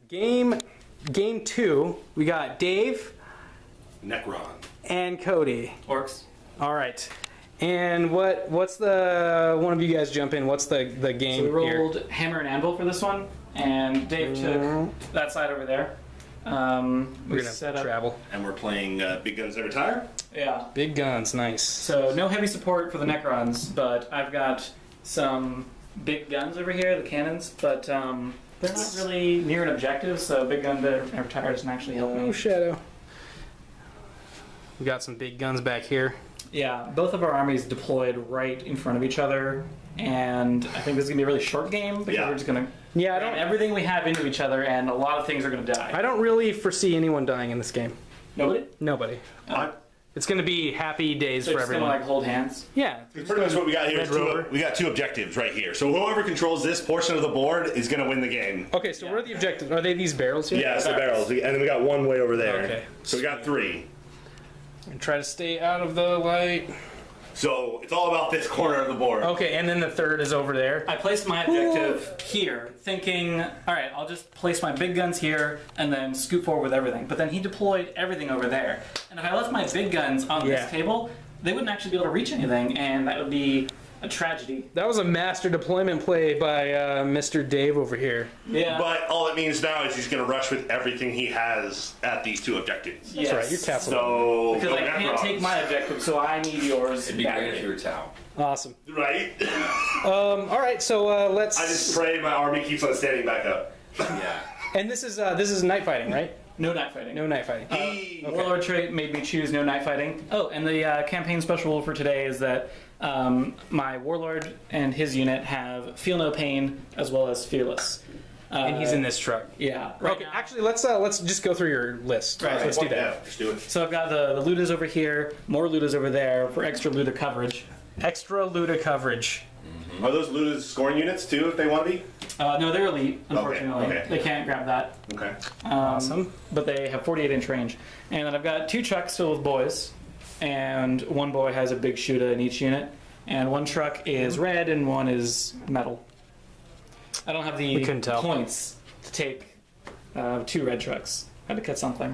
Game 2, we got Dave, Necron, and Cody. Orks. All right. And what's the one of you guys jump in? What's the game? So we rolled here? hammer and anvil for this one, and Dave took that side over there. We're gonna set up, travel. and we're playing Big Guns Never Tire. Yeah. Big guns, nice. So no heavy support for the Necrons, but I've got some big guns over here, the cannons, but they're not really near an objective, so big gun never tire doesn't actually help Oh, me. Shadow. We got some big guns back here. Yeah, both of our armies deployed right in front of each other, and I think this is gonna be a really short game because we're just gonna ram everything we have into each other, and a lot of things are gonna die. I don't really foresee anyone dying in this game. Nobody? Nobody. It's going to be happy days So for just everyone. gonna like hold hands. Yeah. Pretty much what we got here is we got two objectives right here. So whoever controls this portion of the board is going to win the game. Okay, so what are the objectives? Are they these barrels here? Yeah, it's the barrels. And then we got one way over there. Okay. So we got 3. And try to stay out of the light. So it's all about this corner of the board. Okay, and then the third is over there. I placed my objective here, thinking, all right, I'll just place my big guns here and then scoot forward with everything. But then he deployed everything over there. And if I left my big guns on this table, they wouldn't actually be able to reach anything, and that would be a tragedy. That was a master deployment play by Mr. Dave over here. Yeah. But all it means now is he's going to rush with everything he has at these two objectives. Yes. That's right, you're castle. So because I can't take my objective, so I need yours. It'd be great if you were Tau. Awesome. Right? All right, so let's. I just pray my army keeps on standing back up. Yeah. And this is night fighting, right? No night fighting. No night fighting. Warlord trait made me choose no night fighting. Oh, and the campaign special rule for today is that my Warlord and his unit have Feel No Pain as well as Fearless. And he's in this truck. Yeah. Okay, actually, let's just go through your list. Right. Let's do that. Yeah, just do it. So I've got the Ludas over here, more Ludas over there for extra Luda coverage. Extra Luda coverage. Are those Luda's scoring units too, if they want to be? No, they're elite, unfortunately. Okay. They can't grab that. Okay. Awesome. But they have 48-inch range. And then I've got 2 trucks filled with boys, and one boy has a big shooter in each unit. And one truck is red and one is metal. I don't have the points to take 2 red trucks. Had to cut something.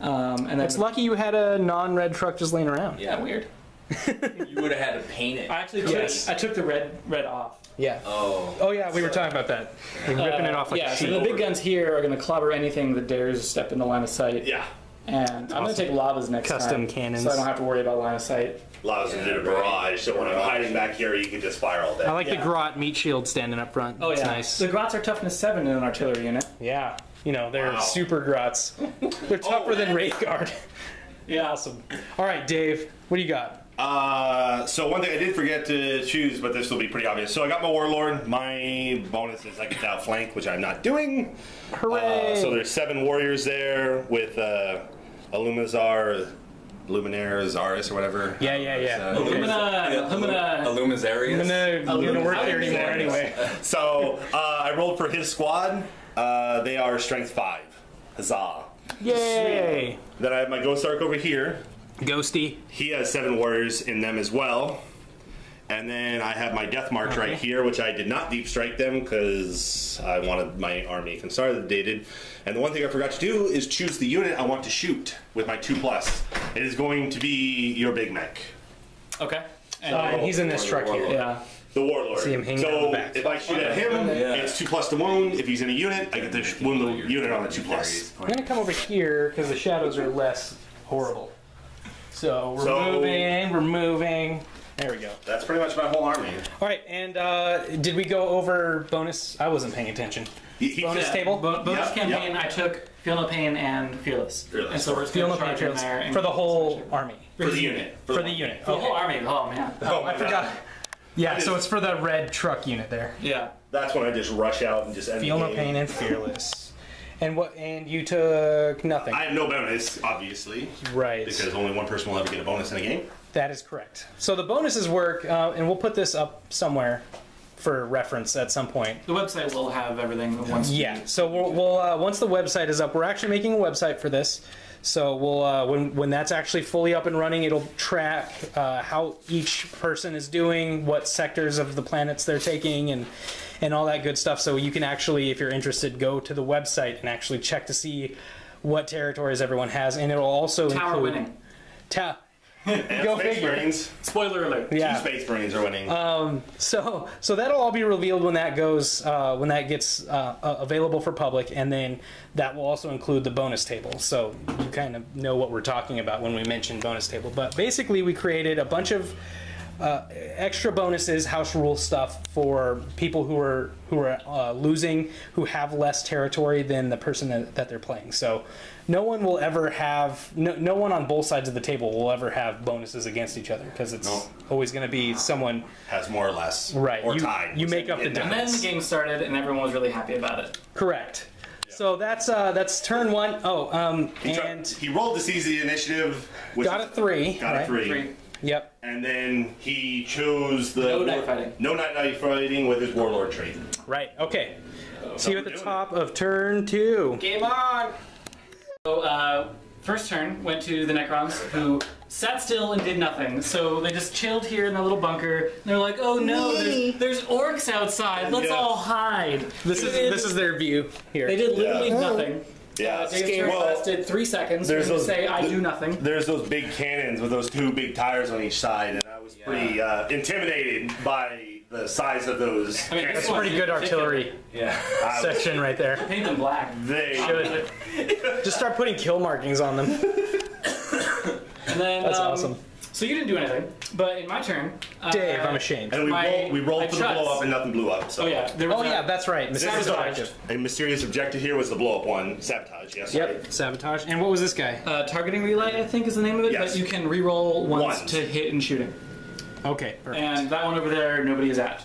And then It's lucky you had a non-red truck just laying around. Yeah, weird. You would have had to paint it. I actually took the red off. Yeah. Oh yeah, we were talking about that. Like ripping it off like a sheet. So the big guns here are going to clobber anything that dares step in the line of sight. Yeah. And I'm going to take lavas next Custom time. cannons. So I don't have to worry about line of sight. Allows him to do a barrage, so when I'm hiding back here, you can just fire all day. I like the Grot meat shield standing up front. Oh It's yeah. nice. The Grots are toughness 7 in an artillery unit. Yeah. You know, they're super Grots. They're tougher than Wraith Guard. Yeah. Awesome. All right, Dave, what do you got? So one thing I did forget to choose, but this will be pretty obvious. So I got my Warlord. My bonus is I can outflank, which I'm not doing. Hooray! So there's 7 warriors there with Illumizar, Luminaire, Zaris, or whatever. Yeah. Illumina. I'm gonna work there anymore anyway. So I rolled for his squad. They are strength 5. Huzzah. Yay! Then I have my Ghost Ark over here. Ghosty. He has 7 warriors in them as well. And then I have my Death March right here, which I did not deep strike them because I wanted my army consolidated. And the one thing I forgot to do is choose the unit I want to shoot with my 2+. It is going to be your Big Mech. Okay. And he's in this truck here. Yeah. The Warlord. See him hanging out so the back. if I shoot at him, it's 2+ to wound. If he's in a unit, I get to wound the unit on a 2+. I'm gonna come over here because the shadows are less horrible. So we're moving. There we go. That's pretty much my whole army. All right, and did we go over bonus? I wasn't paying attention. Bonus table? Bonus campaign, I took Feel No Pain and Fearless. Fearless. And so we're just Feel going No to Pain charge in Fearless. there. And For the whole army. For the unit. For the unit. The whole army. Oh, man. Oh, I forgot. Yeah, so it's for the red truck unit there. Yeah. That's when I just rush out and just end Feel the No game. Pain and Fearless. And what? And you took nothing. I have no bonus, obviously. Right. Because only one person will ever get a bonus in a game. That is correct. So the bonuses work, and we'll put this up somewhere for reference at some point. The website will have everything once. Yeah. So we'll once the website is up, we're actually making a website for this. So we'll when that's actually fully up and running, it'll track how each person is doing, what sectors of the planets they're taking, and all that good stuff. So you can actually, if you're interested, go to the website and actually check to see what territories everyone has, and it'll also Tower include winning. Go Space figure. Marines. Spoiler alert. Yeah. 2 Space Marines are winning. So that'll all be revealed when that goes when that gets available for public, and then that will also include the bonus table. So you kind of know what we're talking about when we mention bonus table. But basically, we created a bunch of extra bonuses, house rule stuff for people who are losing, who have less territory than the person that they're playing. So no one will ever have no one on both sides of the table will ever have bonuses against each other, because it's always going to be someone Has more or less. right. Or you, tied. You make up the And then difference. the game started, and everyone was really happy about it. Correct. So that's turn one. Oh, and He rolled to seize the initiative. Which got a 3. Got right? a 3. 3. Yep. And then he chose the No night fighting. No night fighting with his warlord trait. Right. Okay. See you at the we're doing top of turn 2. Game on! So, first turn went to the Necrons, who sat still and did nothing. So they just chilled here in their little bunker. And they're like, oh no, there's orcs outside. Let's Yeah. all hide. This is their view here. They did literally Yeah. nothing. Yeah. Dave's turn lasted 3 seconds. there's There's those- say, I do nothing. There's those big cannons with those 2 big tires on each side, and I was pretty intimidated by the size of those. I mean, cannons. this one- Pretty good artillery Yeah. section right there. Paint them black. They Just start putting kill markings on them. And then, That's awesome. So you didn't do anything, but in my turn, Dave, I'm ashamed. and we My rolled for the trucks. blow up and nothing blew up. So Oh yeah, there was Oh yeah, that's right. This Sabotage. is a mysterious objective here was the blow up one. Sabotage, yes. Sorry. Yep. Sabotage. And what was this guy? targeting relay, I think is the name of it. Yes. But you can re-roll once Once. to hit and shooting. Okay. Perfect. And that one over there, nobody is at.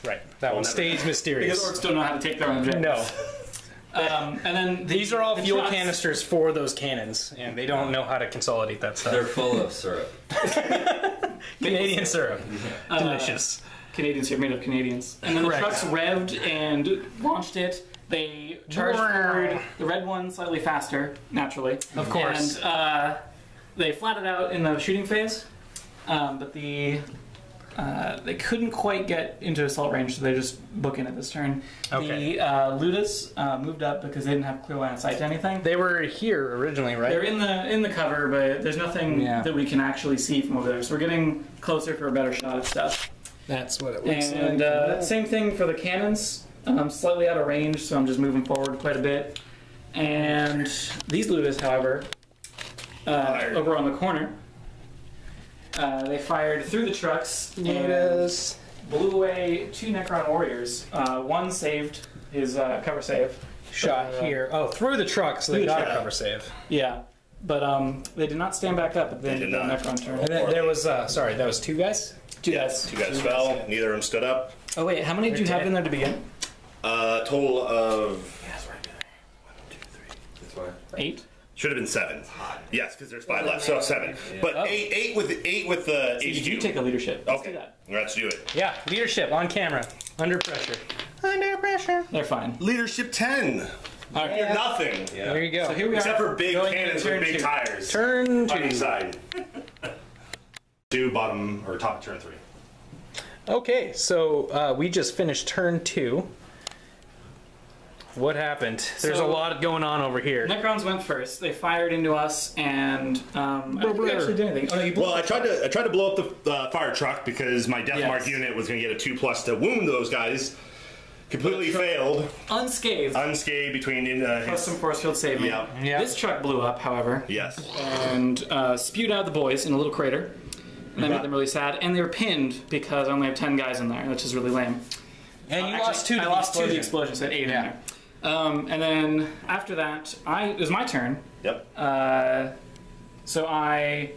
Right. That one never- stays Because mysterious. orcs don't know how to take their own objectives. No. And then These are all the fuel trucks- canisters for those cannons, and they don't know how to consolidate that They're stuff. full of syrup. Canadian syrup. Delicious. Canadians are made of Canadians. And then Correct. the trucks revved and launched it. They charged forward, the red one slightly faster, naturally. Of course. And they flatted out in the shooting phase, but they couldn't quite get into assault range, so they just book in at this turn. Okay. The Ludas moved up because they didn't have clear line of sight to anything. They were here originally, right? They're in the cover, but there's nothing Yeah. that we can actually see from over there. So we're getting closer for a better shot at stuff. That's what it looks And like. same thing for the cannons. Slightly out of range, so I'm just moving forward quite a bit. And these Ludas, however, over on the corner, they fired through the trucks and blew away 2 Necron warriors. One saved his cover save. Shot here. Oh, through the truck, so they Through the got a truck. cover save. Yeah, but they did not stand back up at the end of did the not. Necron turn. And then there was, sorry, that was 2 guys? 2 Yes, guys. 2 guys fell. Neither of them stood up. Oh wait, how many did you have in there to begin? Total of That's why. 8. should have been 7. Yes, because there's 5 left, so 7. But Oh. eight with the You HQ. do take a leadership. Let's Okay, do that. let's do it. Yeah, leadership on camera. Under pressure. Under pressure. They're fine. Leadership 10. All right. You're nothing. There you go. So here we Except are. for big going into cannons turn with big 2. tires. Turn on each 2. side. 2 bottom or top of turn 3. Okay, so we just finished turn 2. What happened? There's a So- lot going on over here. Necrons went first. They fired into us, and I don't think we actually did anything. Oh, no, you blew Well, I tried to blow up the fire truck because my death Yes. mark unit was going to get a 2+ to wound those guys. Completely failed. unscathed. Unscathed between Plus his. some force field saving. Yeah. Yeah. This truck blew up, however, Yes. and spewed out the boys in a little crater. And that made them really sad. And they were pinned because I only have 10 guys in there, which is really lame. And you Actually, lost 2 to I the lost 2 to the explosion. explosion, so I had 8 Yeah. in there. And then after that, it was my turn. Yep. So I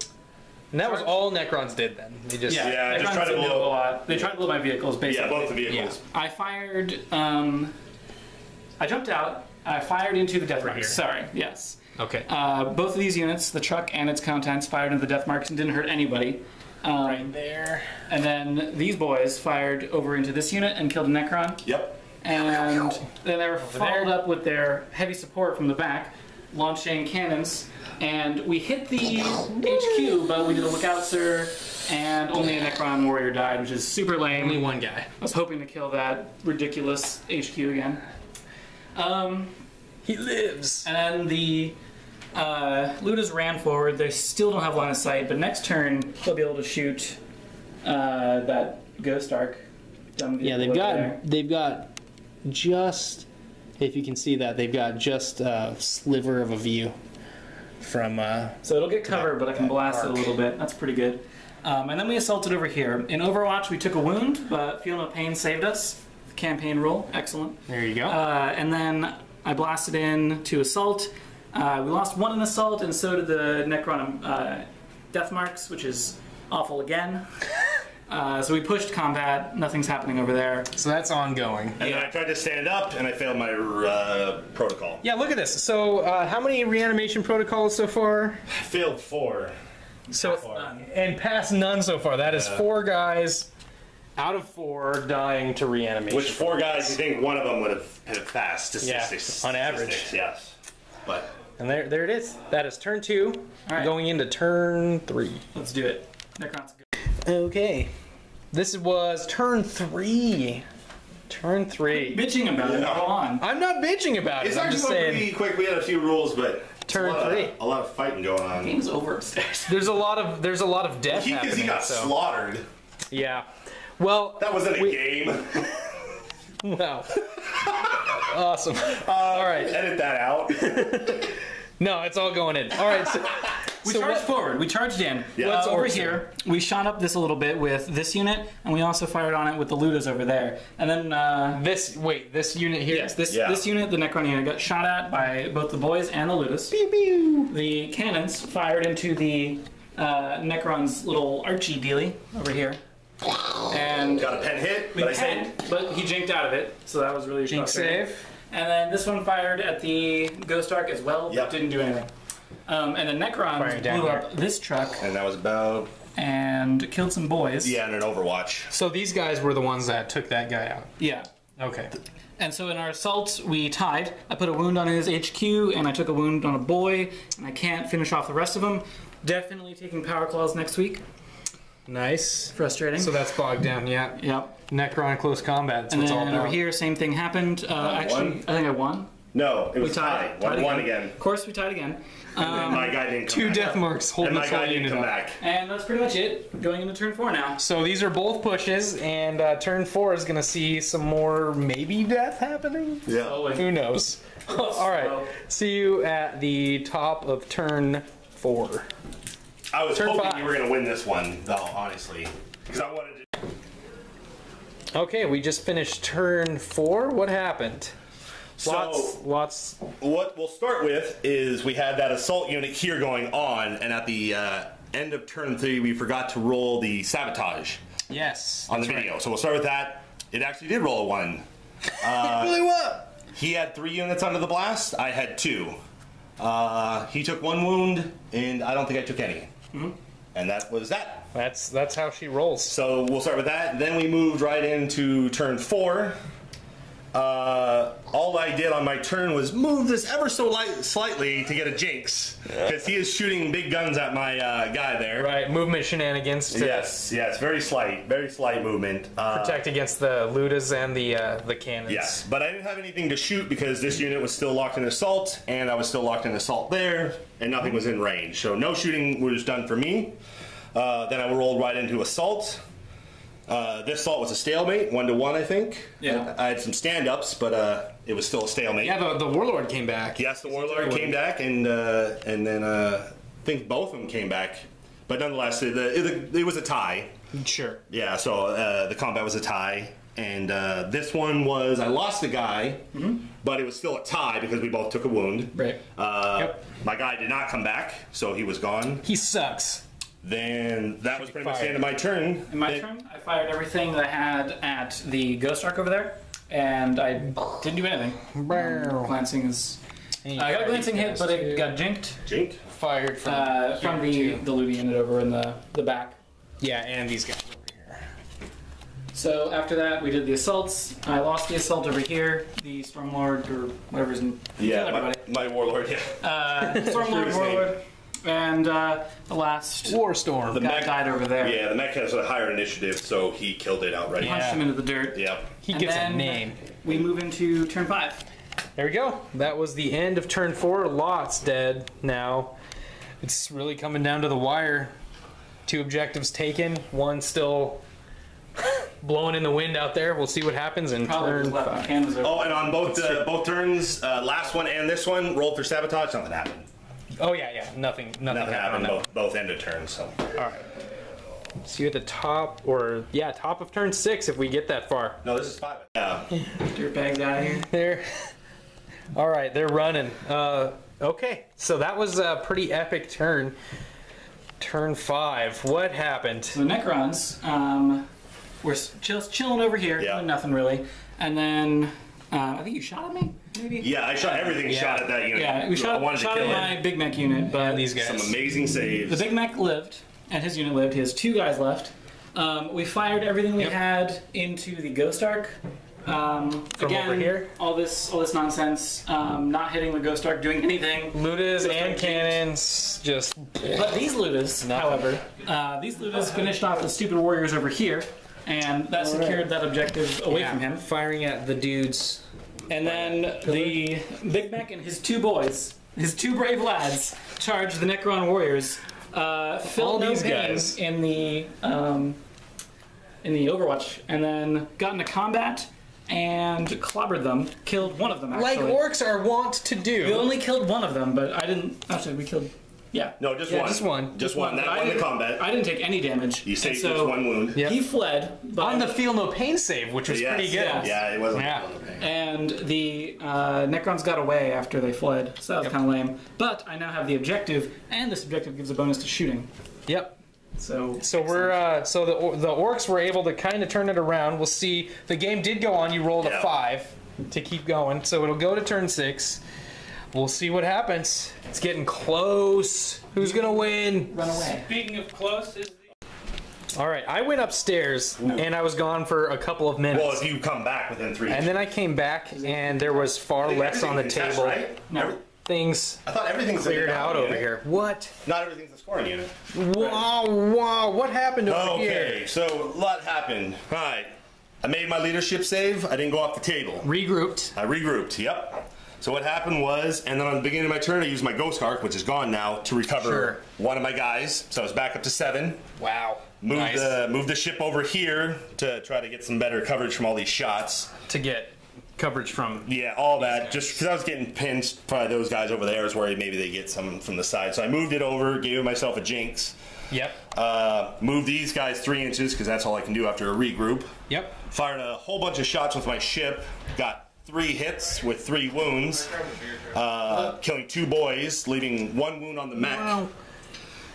And that was all Necrons did then. They just Yeah, they just tried try to do blow- a lot. They tried to blow my vehicles, basically. Yeah, both the vehicles. I fired. I jumped out. I fired into the death Right marks. here. Sorry. Yes. Okay. Both of these units, the truck and its contents, fired into the death marks and didn't hurt anybody. right there. And then these boys fired over into this unit and killed a Necron. Yep. And then they were there. followed up with their heavy support from the back. launching cannons, and we hit the HQ, but we did a lookout, sir, and only a Necron warrior died, which is super lame. Only one guy. I was hoping to kill that ridiculous HQ again. He lives. And then the Ludas ran forward. They still don't have line of sight, but next turn they'll be able to shoot that Ghost Ark. Yeah, they've got just, if you can see that, they've got just a sliver of a view from. So it'll get covered, but I can blast it a little bit. That's pretty good. And then we assaulted over here. In Overwatch, we took a wound, but Feel No Pain saved us. Campaign rule, excellent. There you go. And then I blasted in to assault. We lost one in assault, and so did the Necron death marks, which is awful again. So we pushed combat. Nothing's happening over there. So that's ongoing. And then I tried to stand up, and I failed my protocol. Yeah, look at this. So how many reanimation protocols so far? I failed 4. So and past none so far. That is 4 guys out of 4 dying to reanimation. Which 4 guys, you think one of them would have passed statistics? Yeah, on average. Yes. But And there it is. That is turn 2, right. going into turn 3. Let's do it. Necron's good. Okay. This was turn 3. Turn 3. Bitching about it. Go on. I'm not bitching about it's it. I'm actually just going saying. pretty quick. We had a few rules, but Turn 3. A lot of fighting going on. Game's over upstairs. There's a lot of death happening. Because he got so. slaughtered. Yeah. Well, That wasn't a game. wow. Awesome. All right. Edit that out. No, it's all going in. All right. So, We charged forward. We charged in. Yeah. Over here, we shot up this a little bit with this unit, and we also fired on it with the Ludas over there. And then this unit here. yes, this Yeah. unit, the Necron unit, got shot at by both the boys and the Ludas. Pew, pew. The cannons fired into the Necron's little Archie dealie over here. And Got a pen hit, we but I penned, saved. but he jinked out of it, so that was really Jinx frustrating. save. And then this one fired at the Ghost Ark as well, Yep. but didn't do anything. And then Necron Firing down blew here. up this truck And that was about, and killed some boys. in an Overwatch. So these guys were the ones that took that guy out. Yeah. Okay. And so in our assault, we tied. I put a wound on his HQ, and I took a wound on a boy, and I can't finish off the rest of them. Definitely taking Power Claws next week. Nice. Frustrating. So that's bogged down. Yeah. Yep. Necron close combat. That's And what it's then all about. over here, same thing happened. Actually, won? I think I won. No, it was We tied. tie. One again. Of course, we tied again. And then my guy didn't come 2 back. death marks holding And my this whole guy didn't unit come up. back. And that's pretty much it. Going into turn 4 now. So these are both pushes, and turn 4 is going to see some more maybe death happening. Yeah. Who knows? All right. See you at the top of turn 4. I was Turn hoping 5. you were going to win this one, though, honestly. Because I wanted to. Okay, we just finished turn 4. What happened? So, Lots. what we'll start with is we had that assault unit here going on, and at the end of turn 3, we forgot to roll the sabotage Yes. on the video. So we'll start with that. It actually did roll a 1. It blew up. He had 3 units under the blast. I had 2. He took 1 wound, and I don't think I took any. And that was that. That's how she rolls. So we'll start with that. Then we moved right into turn 4. All I did on my turn was move this ever so slightly to get a jinx, because he is shooting big guns at my guy there. Right, movement shenanigans to Yes, very slight movement. protect against the Ludas and the cannons. Yes, but I didn't have anything to shoot because this unit was still locked in assault, and I was still locked in assault there, and nothing was in range. So no shooting was done for me. Then I rolled right into assault. This assault was a stalemate, 1-1, I think. Yeah. I had some stand-ups, but it was still a stalemate. Yeah, the Warlord came back. Yes, the Warlord came back, and then I think both of them came back. But nonetheless, it was a tie. Sure. Yeah, so the combat was a tie. And this one was, I lost the guy, but it was still a tie because we both took a wound. Right. Yep. My guy did not come back, so he was gone. He sucks. Then that was pretty much the end of my turn. In my turn, I fired everything that I had at the Ghost Ark over there, and I didn't do anything. Glancing is... I got a glancing hit, but it got jinked Jinked. Fired from the Ludi unit over in the back. Yeah, and these guys over here. So after that, we did the assaults. I lost the assault over here. The Stormlord, or whatever his name. Yeah, my warlord, yeah. Stormlord, Warlord. And the last Warstorm. The guy mech died over there. Yeah, the mech has a higher initiative, so he killed it outright. Punched him into the dirt. Yep. He And gets a then name. We move into turn 5. There we go. That was the end of turn 4. Lot's dead now. It's really coming down to the wire. 2 objectives taken. 1 still blowing in the wind out there. We'll see what happens in Probably turn just left 5. my canvas over. Oh, and on both turns, last one and this one, rolled for sabotage, nothing happened. Oh yeah. Nothing happened. On that. Both end of turns, so. All right. See you at the top, or top of turn 6 if we get that far. No, this is 5. Yeah. Dirtbags out of here. There. All right, they're running. Okay, so that was a pretty epic turn. Turn 5. What happened? So the Necrons were just chilling over here, Yeah. doing nothing really. And then I think you shot at me, maybe? Yeah, I shot everything shot at that unit. Yeah, we I shot wanted to at kill my it. Big Mech unit, but These guys. Some amazing saves. the Big Mech lived, and his unit lived. He has 2 guys left. We fired everything we had into the Ghost Ark. From Again, over here? all this nonsense, not hitting the Ghost Ark, doing anything. Ludas and cannons, just But these Ludas, however, these Ludas finished off the stupid warriors over here, and that secured that objective away from him. firing at the dudes. And then the Big Mech and his 2 boys, his 2 brave lads, charged the Necron warriors. Filled no these pain guys. in the Overwatch, and then got into combat and clobbered them. Killed one of them Like actually. orcs are wont to We do. only killed one of them, but I didn't. Actually, we killed. Yeah. No, just Yeah, one. just one. Just one. But That I won the didn't- combat. I didn't take any damage. You saved and just so one wound. Yeah. He fled, but On the feel no pain save, which was Yes. pretty good. Yeah, it wasn't. Yeah. and the Necrons got away after they fled, so that was kind of lame. But I now have the objective, and this objective gives a bonus to shooting. Yep. So we're so the orcs were able to kind of turn it around. We'll see. The game did go on. You rolled a Yeah. 5 to keep going, so it'll go to turn 6. We'll see what happens. It's getting close. Who's gonna win? run away. Speaking of close, is All right, I went upstairs and I was gone for a couple of minutes. Well, if you come back within 3. And then I came back and there was far less on the Everything's table. right? No. Things I thought everything's cleared in the out down over unit. here. What? Not everything's a scoring unit. Wow, what happened over here? Okay, so a lot happened. All right. I made my leadership save. I didn't go off the table. Regrouped. I regrouped. Yep. So what happened was, and then on the beginning of my turn, I used my Ghost Ark, which is gone now, to recover Sure. one of my guys. So I was back up to 7. Wow. Moved Nice. moved the ship over here to try to get some better coverage from all these shots. To get coverage from. Yeah, all that. Just because I was getting pinned by those guys over there, I was worried maybe they get some from the side. So I moved it over, gave myself a jinx. Yep. Moved these guys 3 inches because that's all I can do after a regroup. Yep. Fired a whole bunch of shots with my ship. Got 3 hits with 3 wounds, killing 2 boys, leaving 1 wound on the mech. Wow.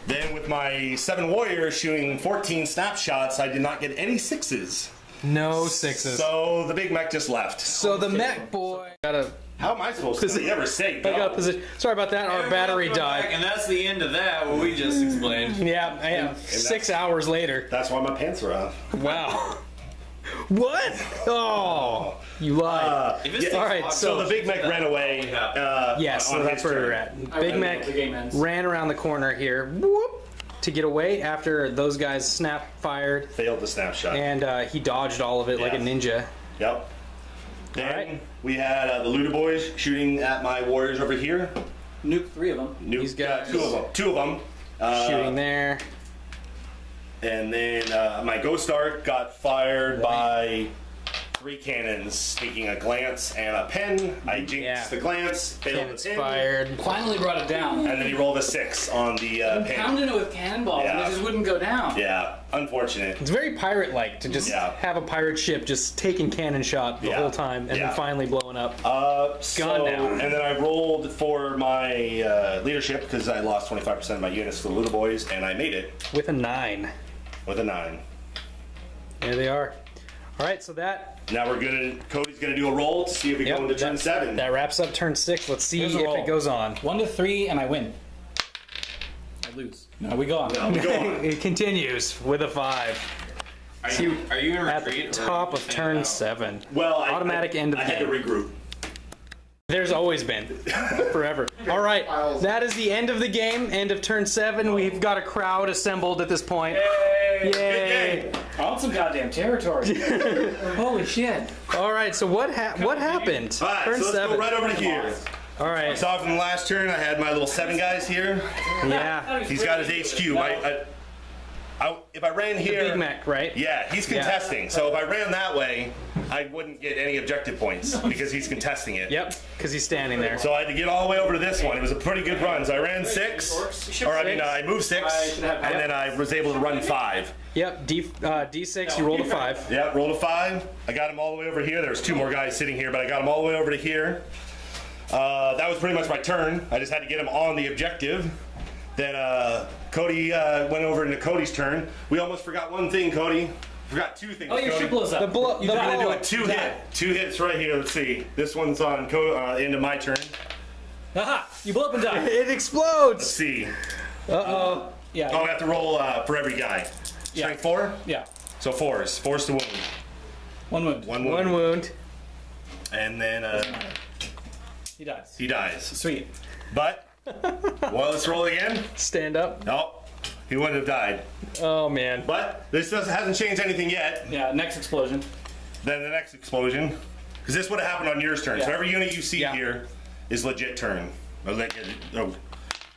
Then with my 7 warriors shooting 14 snapshots, I did not get any 6s. No 6s. So the big mech just left. So the mech boy got a. How am I supposed to never say I got a position. Sorry about that. Our battery died. and that's the end of that. What we just explained. Yeah, I am. 6 hours later. That's why my pants are off. Wow. What? Oh, you lied. If it's All right, So the big mech ran away. Yes, so on that's his where turn. we're at. I Big read Mac the game ends. ran around the corner here, whoop, to get away after those guys snap fired, Failed the snapshot. and he dodged all of it like a Yeah. ninja. Yep. Then Alright. we had the Luda boys shooting at my warriors over here. Nuke 3 of them. These guys. 2 of them. Shooting there. And then my Ghost Ark got fired by 3 cannons, taking a glance and a pen. I jinxed Yeah. the glance, failed Cannons the pin, fired. Finally brought it down. and then he rolled a 6 on the pin. Pounding it with cannonballs, and Yeah. it just wouldn't go down. Yeah, unfortunate. It's very pirate-like to just Yeah. have a pirate ship just taking cannon shot the Yeah. whole time and Yeah. then finally blowing up. So, down. and then I rolled for my leadership because I lost 25% of my units to the Luda boys, and I made it With a 9. with a 9. There they are. All right, so that Now we're gonna. Cody's gonna do a roll to see if we yep, go into turn that- 7. That wraps up turn 6. Let's see Here's if a roll. it goes on. 1 to 3, and I win. I lose. No, we go on. We go on. It continues with a 5. Are you in At retreat? the top of turn 7. Well, Automatic end of I had to game. regroup. There's always been. Forever. All right. That is the end of the game. End of turn 7. We've got a crowd assembled at this point. Yay! I want some goddamn territory. Holy shit. All right. So what happened? All right, Turn so let's 7. go right over to here. All right. So from the last turn, I had my little 7 guys here. Yeah. He's got his HQ. If I ran here, Big Mac, right? yeah, he's contesting. So if I ran that way, I wouldn't get any objective points because he's contesting it. Yep. Because he's standing there. So I had to get all the way over to this one. It was a pretty good run. So I ran 6, or I moved 6, and then I was able to run 5. Yep. D6. You rolled a 5. Yep, rolled a 5. I got him all the way over here. There's 2 more guys sitting here, but I got him all the way over to here. That was pretty much my turn. I just had to get him on the objective. Then Cody went over into Cody's turn. We almost forgot one thing, Cody. Forgot 2 things. Oh, your Cody. ship blows up. The blow. You The gotta blow. Do a 2 hit. 2 hits right here. Let's see. This one's on into my turn. Aha! You blow up and die. It explodes. Let's see. Uh-oh. Yeah. Oh, I have to roll for every guy. Strength 4? Yeah. So 4s. 4s to wound. 1 wound. 1 wound. 1 wound. And then He dies. he dies. Sweet. But, well, let's roll again. Stand up. No, he wouldn't have died. Oh, man. But this hasn't changed anything yet. Yeah, next explosion. Then the next explosion, because this would have happened on yours turn. So Yeah. every unit you see Yeah. here is legit turn. Oh,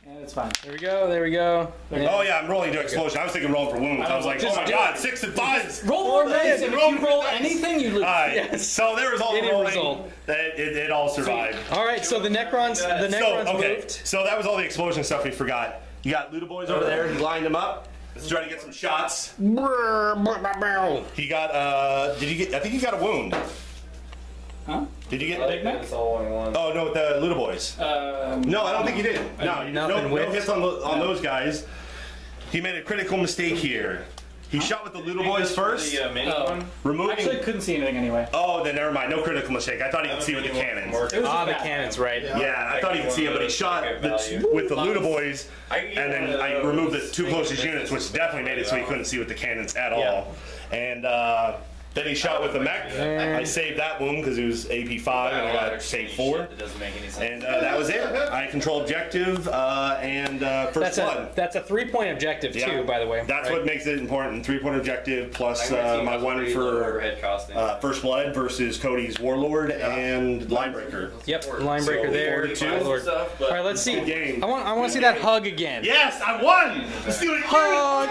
Yeah, it's fine. There we go. There we go. oh yeah, I'm rolling to explosion. I was thinking rolling for wounds. I was like, oh Just my do god, 6 and 5s. Roll more dice. If roll you more roll dice. anything, you lose. Alright, Yes. so there was all the Any rolling. result. It all survived. All right. So the Necrons. The Necrons moved. So that was all the explosion stuff we forgot. You got Luda Boys over there. He lined them up. Let's try to get some shots. He got did you get? I think you got a wound. Huh? Did you get? Big Mac? That's all I want. Oh no, with the Luda Boys. No, I don't think you did. No, Nothing no whiffed. hits on those guys. He made a critical mistake here. He shot with the Luda Boys first, The mini one. removing. Actually, couldn't see anything anyway. Oh, then never mind. No critical mistake. I thought he could see with the cannons. It was Ah, just the bad. cannons, right? Yeah, I thought he could see him, but he shot with the Luda Boys, and then I removed the 2 closest units, which definitely made it so he couldn't see with the cannons at all. And then he shot with the mech. I saved that wound because it was AP 5, and I got save 4. That doesn't make any sense. And that was it. I control objective and first blood. That's a 3-point objective too, Yeah. by the way. That's right? what makes it important. 3-point objective plus I guarantee my that's one pretty low for overhead costing. first blood versus Cody's warlord and linebreaker. Yep. Line breaker So, there. 4 to 2. Lord. Stuff, but All right. Let's see. Good game. I want to see that hug again. Yes, I won. Let's do it again. Hug.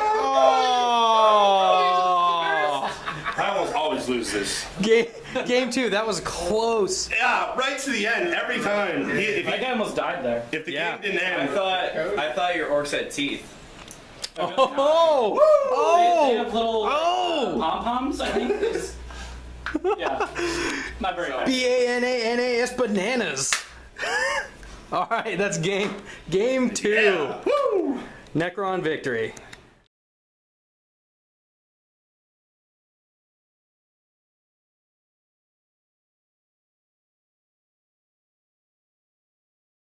Oh. I almost always lose this. Game 2. That was close. Yeah, right to the end every time. That guy almost died there. If the Yeah. game didn't I end, thought your orcs had teeth. Oh. They have little Oh. pom poms, I think. Yeah. Not very nice. BANANAS bananas. All right. That's game 2. yeah. Woo! Necron victory.